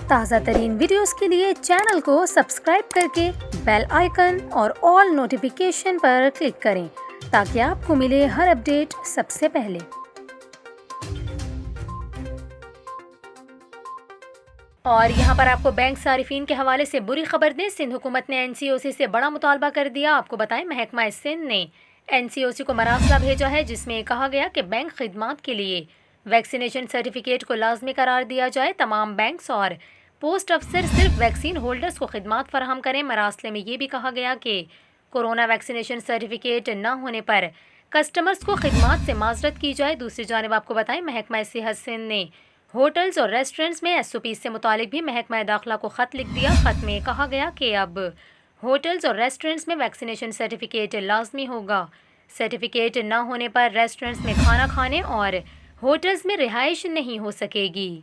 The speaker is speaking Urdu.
تازہ ترین ویڈیوز کے لیے چینل کو سبسکرائب کر کے بیل آئیکن اور آل نوٹیفیکیشن پر کلک کریں تاکہ آپ کو ملے ہر اپڈیٹ سب سے پہلے۔ اور یہاں پر آپ کو بینک صارفین کے حوالے سے بری خبر دیں، سندھ حکومت نے NCOC سے بڑا مطالبہ کر دیا۔ آپ کو بتائیں محکمہ سندھ نے NCOC کو مراسلہ بھیجا ہے جس میں کہا گیا کہ بینک خدمات کے لیے ویکسینیشن سرٹیفکیٹ کو لازمی قرار دیا جائے۔ تمام بینکس اور پوسٹ افسر صرف ویکسین ہولڈرز کو خدمات فراہم کریں۔ مراسلے میں یہ بھی کہا گیا کہ کورونا ویکسینیشن سرٹیفکیٹ نہ ہونے پر کسٹمرز کو خدمات سے معذرت کی جائے۔ دوسری جانب آپ کو بتائیں محکمہ صحت سندھ نے ہوٹلز اور ریسٹورنٹس میں SOP سے متعلق بھی محکمہ داخلہ کو خط لکھ دیا۔ خط میں کہا گیا کہ اب ہوٹلز اور ریسٹورنٹس میں ویکسینیشن سرٹیفکیٹ لازمی ہوگا۔ سرٹیفکیٹ نہ ہونے پر ریسٹورنٹس میں کھانا کھانے اور ہوٹلز میں رہائش نہیں ہو سکے گی۔